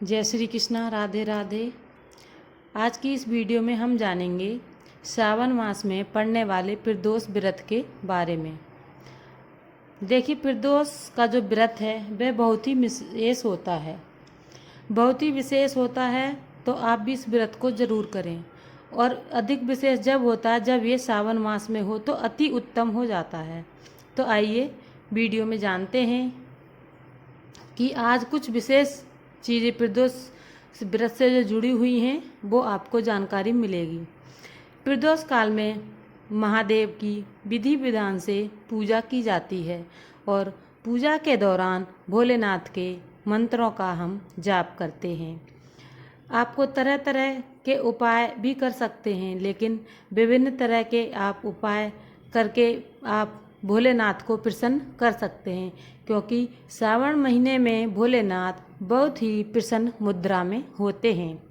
जय श्री कृष्णा, राधे राधे। आज की इस वीडियो में हम जानेंगे श्रावण मास में पड़ने वाले प्रदोष व्रत के बारे में। देखिए, प्रदोष का जो व्रत है वह बहुत ही विशेष होता है, तो आप भी इस व्रत को ज़रूर करें। और अधिक विशेष जब होता है जब ये श्रावण मास में हो तो अति उत्तम हो जाता है। तो आइए वीडियो में जानते हैं कि आज कुछ विशेष चीज़ें प्रदोष व्रत से जो जुड़ी हुई हैं वो आपको जानकारी मिलेगी। प्रदोष काल में महादेव की विधि विधान से पूजा की जाती है और पूजा के दौरान भोलेनाथ के मंत्रों का हम जाप करते हैं। आपको तरह तरह के उपाय भी कर सकते हैं, लेकिन विभिन्न तरह के आप उपाय करके आप भोलेनाथ को प्रसन्न कर सकते हैं, क्योंकि श्रावण महीने में भोलेनाथ बहुत ही प्रसन्न मुद्रा में होते हैं।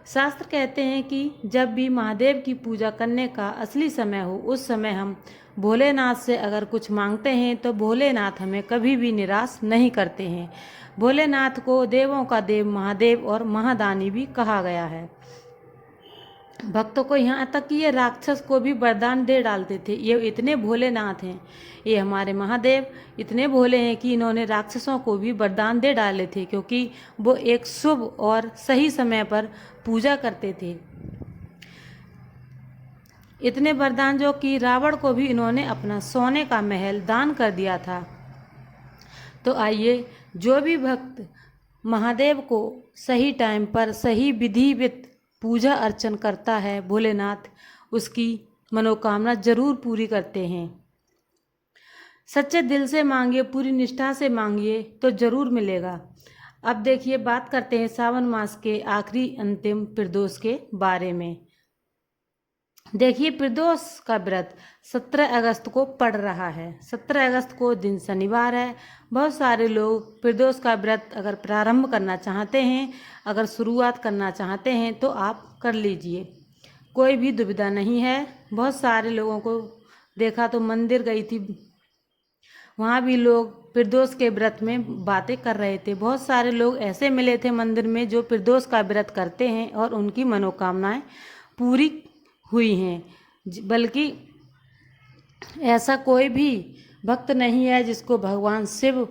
शास्त्र कहते हैं कि जब भी महादेव की पूजा करने का असली समय हो, उस समय हम भोलेनाथ से अगर कुछ मांगते हैं तो भोलेनाथ हमें कभी भी निराश नहीं करते हैं। भोलेनाथ को देवों का देव महादेव और महादानी भी कहा गया है। भक्तों को यहाँ तक कि ये राक्षस को भी वरदान दे डालते थे। ये इतने भोलेनाथ हैं, ये हमारे महादेव इतने भोले हैं कि इन्होंने राक्षसों को भी वरदान दे डाले थे, क्योंकि वो एक शुभ और सही समय पर पूजा करते थे। इतने वरदान जो कि रावण को भी इन्होंने अपना सोने का महल दान कर दिया था। तो आइए, जो भी भक्त महादेव को सही टाइम पर सही विधिवत पूजा अर्चन करता है, भोलेनाथ उसकी मनोकामना जरूर पूरी करते हैं। सच्चे दिल से मांगिए, पूरी निष्ठा से मांगिए तो जरूर मिलेगा। अब देखिए, बात करते हैं सावन मास के आखिरी अंतिम प्रदोष के बारे में। देखिए, प्रदोष का व्रत 17 अगस्त को पड़ रहा है। 17 अगस्त को दिन शनिवार है। बहुत सारे लोग प्रदोष का व्रत अगर प्रारंभ करना चाहते हैं, अगर शुरुआत करना चाहते हैं तो आप कर लीजिए, कोई भी दुविधा नहीं है। बहुत सारे लोगों को देखा तो मंदिर गई थी, वहाँ भी लोग प्रदोष के व्रत में बातें कर रहे थे। बहुत सारे लोग ऐसे मिले थे मंदिर में जो प्रदोष का व्रत करते हैं और उनकी मनोकामनाएं पूरी हुई हैं। बल्कि ऐसा कोई भी भक्त नहीं है जिसको भगवान शिव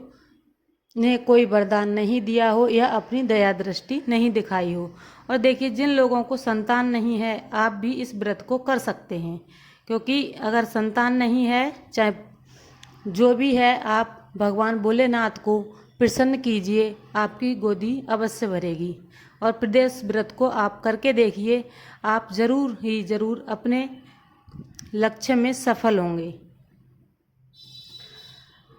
ने कोई वरदान नहीं दिया हो या अपनी दया दृष्टि नहीं दिखाई हो। और देखिए, जिन लोगों को संतान नहीं है, आप भी इस व्रत को कर सकते हैं, क्योंकि अगर संतान नहीं है, चाहे जो भी है, आप भगवान भोलेनाथ को प्रसन्न कीजिए, आपकी गोदी अवश्य भरेगी। और प्रदोष व्रत को आप करके देखिए, आप जरूर ही जरूर अपने लक्ष्य में सफल होंगे।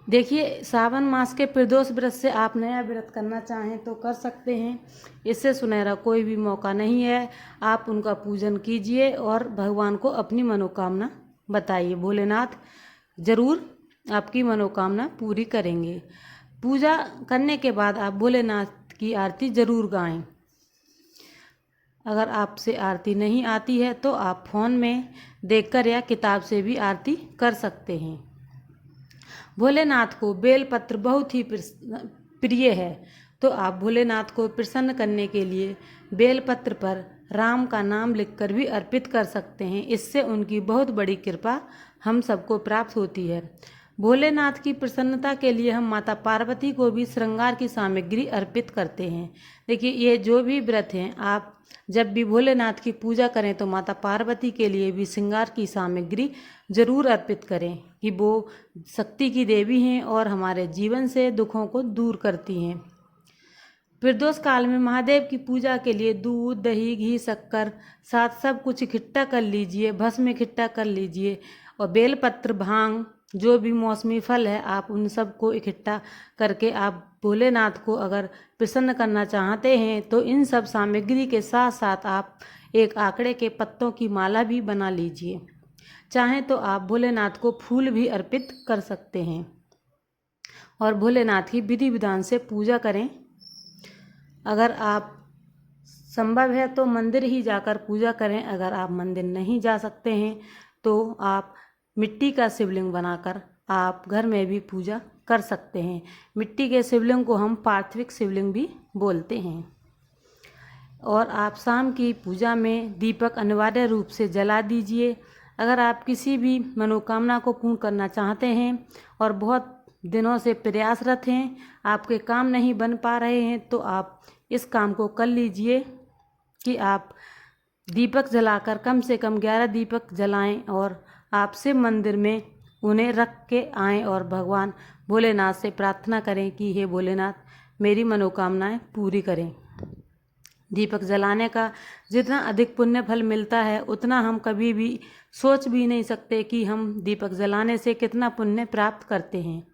देखिए, सावन मास के प्रदोष व्रत से आप नया व्रत करना चाहें तो कर सकते हैं। इससे सुनहरा कोई भी मौका नहीं है। आप उनका पूजन कीजिए और भगवान को अपनी मनोकामना बताइए। भोलेनाथ जरूर आपकी मनोकामना पूरी करेंगे। पूजा करने के बाद आप भोलेनाथ की आरती जरूर गाएं। अगर आपसे आरती नहीं आती है तो आप फ़ोन में देखकर या किताब से भी आरती कर सकते हैं। भोलेनाथ को बेलपत्र बहुत ही प्रिय है, तो आप भोलेनाथ को प्रसन्न करने के लिए बेलपत्र पर राम का नाम लिखकर भी अर्पित कर सकते हैं। इससे उनकी बहुत बड़ी कृपा हम सबको प्राप्त होती है। भोलेनाथ की प्रसन्नता के लिए हम माता पार्वती को भी श्रृंगार की सामग्री अर्पित करते हैं। देखिए, ये जो भी व्रत हैं, आप जब भी भोलेनाथ की पूजा करें तो माता पार्वती के लिए भी श्रृंगार की सामग्री जरूर अर्पित करें, कि वो शक्ति की देवी हैं और हमारे जीवन से दुखों को दूर करती हैं। प्रदोष काल में महादेव की पूजा के लिए दूध, दही, घी, शक्कर साथ सब कुछ इकट्ठा कर लीजिए, भस्म इकट्ठा कर लीजिए, और बेलपत्र, भांग, जो भी मौसमी फल है, आप उन सब को इकट्ठा करके आप भोलेनाथ को अगर प्रसन्न करना चाहते हैं तो इन सब सामग्री के साथ साथ आप एक आंकड़े के पत्तों की माला भी बना लीजिए। चाहें तो आप भोलेनाथ को फूल भी अर्पित कर सकते हैं और भोलेनाथ की विधि विधान से पूजा करें। अगर आप संभव है तो मंदिर ही जाकर पूजा करें। अगर आप मंदिर नहीं जा सकते हैं तो आप मिट्टी का शिवलिंग बनाकर आप घर में भी पूजा कर सकते हैं। मिट्टी के शिवलिंग को हम पार्थिव शिवलिंग भी बोलते हैं। और आप शाम की पूजा में दीपक अनिवार्य रूप से जला दीजिए। अगर आप किसी भी मनोकामना को पूर्ण करना चाहते हैं और बहुत दिनों से प्रयासरत हैं, आपके काम नहीं बन पा रहे हैं, तो आप इस काम को कर लीजिए कि आप दीपक जलाकर कम से कम 11 दीपक जलाएं और आप शिव मंदिर में उन्हें रख के आएं और भगवान भोलेनाथ से प्रार्थना करें कि हे भोलेनाथ मेरी मनोकामनाएं पूरी करें। दीपक जलाने का जितना अधिक पुण्य फल मिलता है उतना हम कभी भी सोच भी नहीं सकते कि हम दीपक जलाने से कितना पुण्य प्राप्त करते हैं।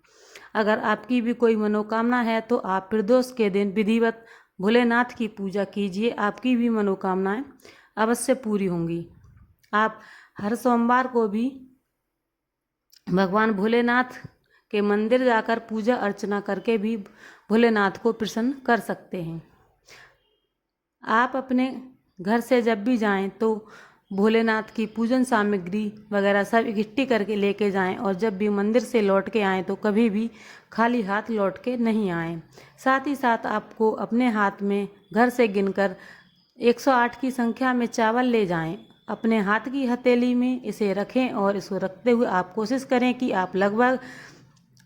अगर आपकी भी कोई मनोकामना है तो आप प्रदोष के दिन विधिवत भोलेनाथ की पूजा कीजिए, आपकी भी मनोकामनाएं अवश्य पूरी होंगी। आप हर सोमवार को भी भगवान भोलेनाथ के मंदिर जाकर पूजा अर्चना करके भी भोलेनाथ को प्रसन्न कर सकते हैं। आप अपने घर से जब भी जाएं तो भोलेनाथ की पूजन सामग्री वगैरह सब इकट्ठी करके लेके जाएं और जब भी मंदिर से लौट के आएँ तो कभी भी खाली हाथ लौट के नहीं आएँ। साथ ही साथ आपको अपने हाथ में घर से गिनकर 108 की संख्या में चावल ले जाएं। अपने हाथ की हथेली में इसे रखें और इसको रखते हुए आप कोशिश करें कि आप लगभग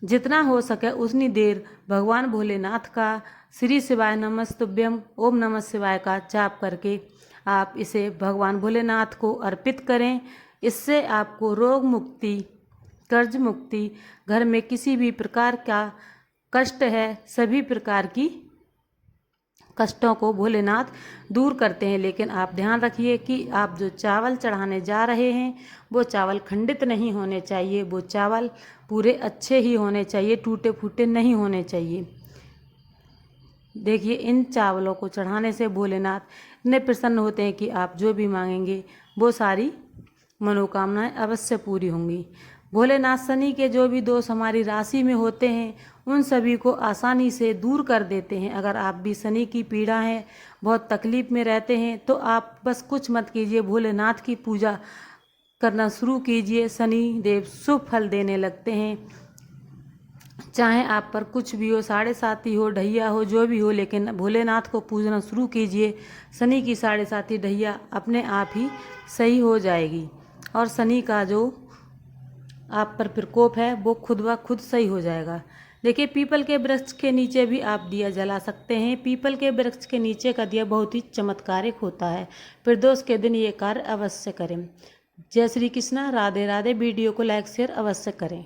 जितना हो सके उतनी देर भगवान भोलेनाथ का श्री शिवाय नमस्तुभ्यम ओम नमः शिवाय का जाप करके आप इसे भगवान भोलेनाथ को अर्पित करें। इससे आपको रोग मुक्ति, कर्ज मुक्ति, घर में किसी भी प्रकार का कष्ट है सभी प्रकार की कष्टों को भोलेनाथ दूर करते हैं। लेकिन आप ध्यान रखिए कि आप जो चावल चढ़ाने जा रहे हैं वो चावल खंडित नहीं होने चाहिए, वो चावल पूरे अच्छे ही होने चाहिए, टूटे फूटे नहीं होने चाहिए। देखिए इन चावलों को चढ़ाने से भोलेनाथ इतने प्रसन्न होते हैं कि आप जो भी मांगेंगे वो सारी मनोकामनाएं अवश्य पूरी होंगी। भोलेनाथ शनि के जो भी दोष हमारी राशि में होते हैं उन सभी को आसानी से दूर कर देते हैं। अगर आप भी शनि की पीड़ा है, बहुत तकलीफ में रहते हैं, तो आप बस कुछ मत कीजिए, भोलेनाथ की पूजा करना शुरू कीजिए। शनि देव शुभ फल देने लगते हैं। चाहे आप पर कुछ भी हो, 7.5 हो, ढैया हो, जो भी हो, लेकिन भोलेनाथ को पूजना शुरू कीजिए। शनि की 7.5 ढैया अपने आप ही सही हो जाएगी और शनि का जो आप पर प्रकोप है वो खुद ब खुद सही हो जाएगा। देखिए पीपल के वृक्ष के नीचे भी आप दिया जला सकते हैं। पीपल के वृक्ष के नीचे का दिया बहुत ही चमत्कारिक होता है। प्रदोष के दिन ये कार्य अवश्य करें। जय श्री कृष्णा, राधे राधे। वीडियो को लाइक शेयर अवश्य करें।